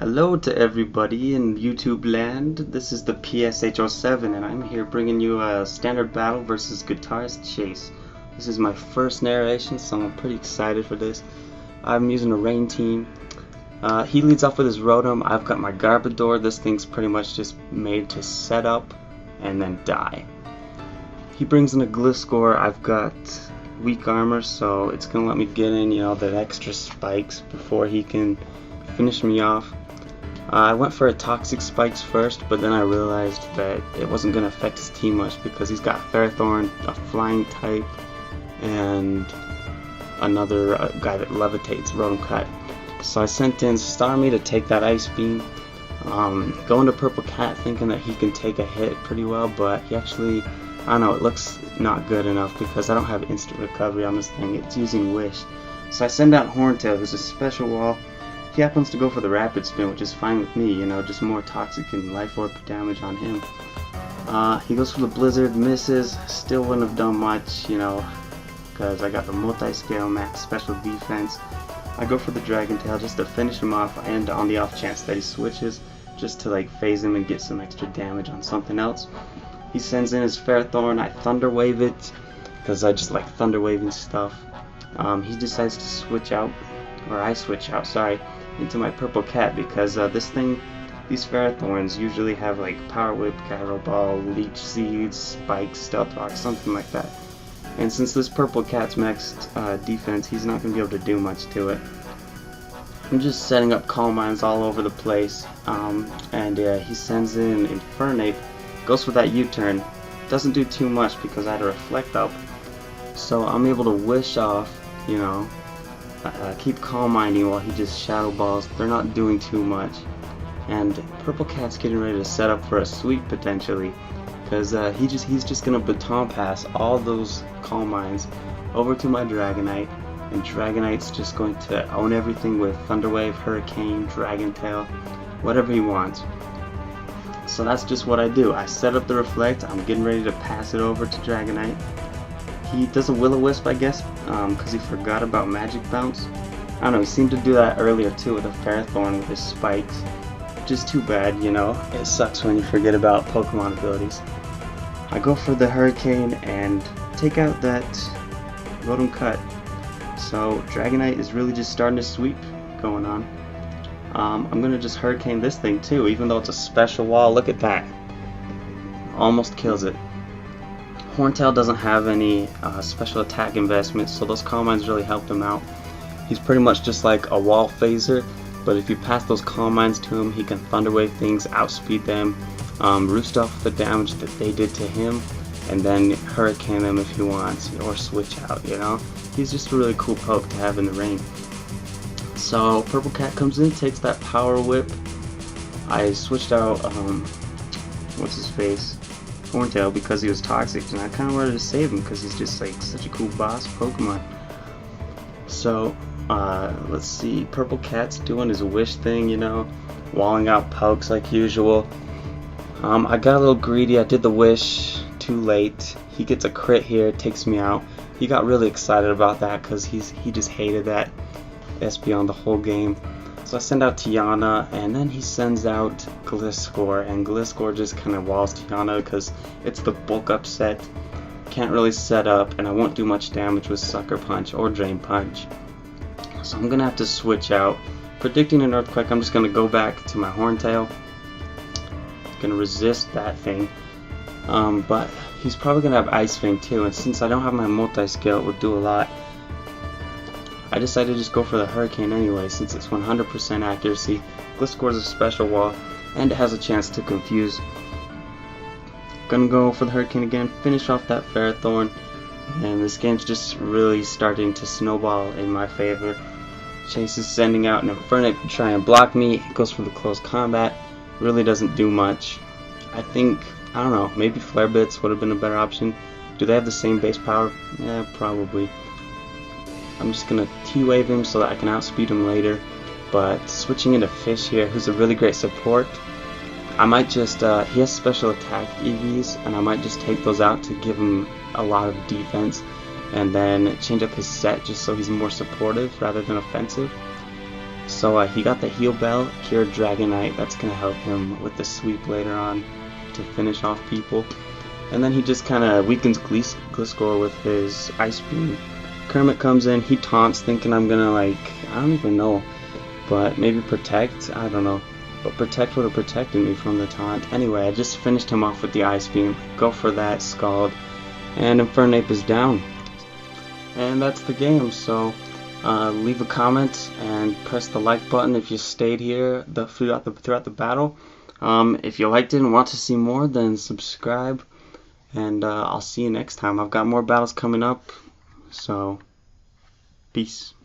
Hello to everybody in YouTube land. This is the PSH07 and I'm here bringing you a standard battle versus GuitaristChase. This is my first narration, so I'm pretty excited for this. I'm using a rain team. He leads off with his Rotom. I've got my Garbodor. This thing's pretty much just made to set up and then die. He brings in a Gliscor. I've got weak armor, so it's gonna let me get in, the extra spikes before he can finish me off. I went for a Toxic Spikes first, but then I realized that it wasn't going to affect his team much because he's got Ferrothorn, a flying type, and another guy that levitates, Rotom Cut. So I sent in Starmie to take that Ice Beam, going to Purple Cat thinking that he can take a hit pretty well, but he actually, I don't know, it looks not good enough because I don't have instant recovery on this thing. It's using Wish. So I send out Horntail, who's a special wall. He happens to go for the Rapid Spin, which is fine with me, just more toxic and Life Orb damage on him. He goes for the Blizzard, misses, still wouldn't have done much, because I got the multi-scale max special defense. I go for the Dragon Tail just to finish him off, and on the off chance that he switches, just to phase him and get some extra damage on something else. He sends in his Ferrothorn, I Thunder Wave it, because I just like Thunder Waving stuff. He decides to switch out, or I switch out, sorry, into my Purple Cat because these Ferrothorns usually have Power Whip, Gyro Ball, Leech Seeds, Spikes, Stealth Rock, something like that. And since this Purple Cat's maxed defense, he's not going to be able to do much to it. I'm just setting up Calm Minds all over the place, and he sends in Infernape, goes for that U-turn, doesn't do too much because I had a Reflect up, so I'm able to wish off, keep Calm Minding while he just Shadow Balls. They're not doing too much, and Purple Cat's getting ready to set up for a sweep potentially, because he's just gonna Baton Pass all those Calm Minds over to my Dragonite, and Dragonite's just going to own everything with Thunder Wave, Hurricane, Dragon Tail, whatever he wants. So that's just what I do. I set up the Reflect. I'm getting ready to pass it over to Dragonite. He does a Will-O-Wisp, I guess, because he forgot about Magic Bounce. I don't know, he seemed to do that earlier too with a Ferrothorn with his Spikes. Which is too bad, it sucks when you forget about Pokemon abilities. I go for the Hurricane and take out that Rotom Cut. So Dragonite is really just starting to sweep going on. I'm going to just Hurricane this thing too, even though it's a special wall. Look at that. Almost kills it. Horntail doesn't have any special attack investments, so those Calm Minds really helped him out. He's pretty much just like a wall phaser, but if you pass those Calm Minds to him, he can Thunder Wave things, outspeed them, roost off the damage that they did to him, and then Hurricane them if he wants, or switch out, He's just a really cool poke to have in the rain. So Purple Cat comes in, takes that Power Whip. I switched out, what's his face? Horntail because he was toxic, and I kind of wanted to save him because he's just such a cool boss Pokemon. So let's see, Purple Cat's doing his wish thing, walling out pokes like usual. I got a little greedy. I did the wish too late. He gets a crit here, takes me out. He got really excited about that because he just hated that Espeon the whole game. So I send out Tiana, and then he sends out Gliscor, and Gliscor just kind of walls Tiana because it's the bulk up set. Can't really set up, and I won't do much damage with Sucker Punch or Drain Punch. So I'm gonna have to switch out. Predicting an Earthquake, I'm just gonna go back to my Horntail. Gonna resist that thing, but he's probably gonna have Ice Fang too, and since I don't have my multi-scale, it would do a lot. I decided to just go for the Hurricane anyway, since it's 100% accuracy. Gliscor's a special wall, and it has a chance to confuse. Gonna go for the Hurricane again, finish off that Ferrothorn, and this game's just really starting to snowball in my favor. Chase is sending out an Infernape to try and block me. It goes for the close combat, really doesn't do much. I think, I don't know, maybe Flare Blitz would have been a better option. Do they have the same base power? Yeah, probably. I'm just going to T-Wave him so that I can outspeed him later, but switching into Fish here, who's a really great support, I might just, he has special attack EVs, and I might just take those out to give him a lot of defense, and then change up his set just so he's more supportive rather than offensive. So he got the heal bell, cured Dragonite. That's gonna help him with the sweep later on to finish off people. And then he just kind of weakens Gliscor with his Ice Beam. Kermit comes in, he taunts, thinking I'm gonna, like, I don't even know, but maybe protect, I don't know. But protect would have protected me from the taunt. Anyway, I just finished him off with the Ice Beam. Go for that, Scald. And Infernape is down. And that's the game. So leave a comment and press the like button if you stayed here throughout the battle. If you liked it and want to see more, then subscribe. And I'll see you next time. I've got more battles coming up. So, peace.